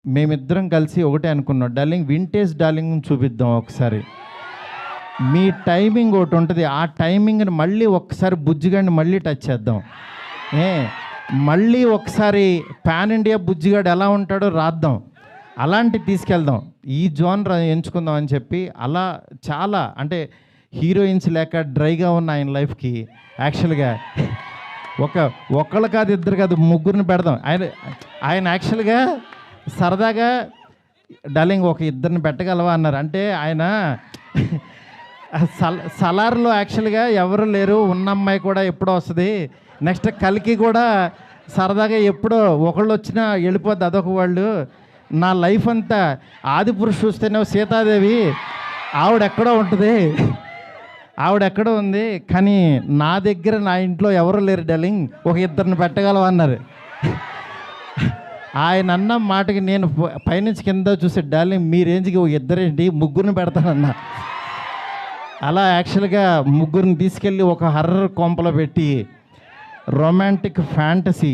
మేమిద్దరం కలిసి ఒకటే అనుకున్నాం, డార్లింగ్ వింటేజ్ డార్లింగ్ చూపిద్దాం ఒకసారి. మీ టైమింగ్ ఒకటి ఉంటుంది, ఆ టైమింగ్ని మళ్ళీ ఒకసారి బుజ్జిగాడిని మళ్ళీ టచ్ చేద్దాం. మళ్ళీ ఒకసారి పాన్ ఇండియా బుజ్జిగాడు ఎలా ఉంటాడో రాద్దాం, అలాంటి తీసుకెళ్దాం, ఈ జోనర్ ఎంచుకుందాం అని చెప్పి. అలా చాలా అంటే హీరోయిన్స్ లేక డ్రైగా ఉన్న ఆయన లైఫ్కి యాక్చువల్గా ఒకళ్ళు కాదు, ఇద్దరు కాదు, ముగ్గురిని పెడదాం. ఆయన యాక్చువల్గా సరదాగా డార్లింగ్ ఒక ఇద్దరిని పెట్టగలవా అన్నారు. అంటే ఆయన సలార్లో యాక్చువల్గా ఎవరు లేరు, ఉన్న అమ్మాయి కూడా ఎప్పుడో వస్తుంది, నెక్స్ట్ కలికి కూడా సరదాగా ఎప్పుడో ఒకళ్ళు వచ్చినా వెళ్ళిపోద్ది, అదొక వాళ్ళు. నా లైఫ్ అంతా ఆదిపురుషు చూస్తేనే సీతాదేవి ఆవిడెక్కడో ఉంటుంది, ఆవిడెక్కడో ఉంది, కానీ నా దగ్గర నా ఇంట్లో ఎవరు లేరు డార్లింగ్, ఒక ఇద్దరిని పెట్టగలవా అన్నారు. ఆయన అన్న మాటకి నేను పైనుంచి కింద చూసే, డార్లింగ్ మీ రేంజ్కి ఒక ఇద్దరేంటి, ముగ్గురిని పెడతానన్నా. అలా యాక్చువల్గా ముగ్గురిని తీసుకెళ్ళి ఒక హర్రర్ కొంపలో పెట్టి రొమాంటిక్ ఫ్యాంటసీ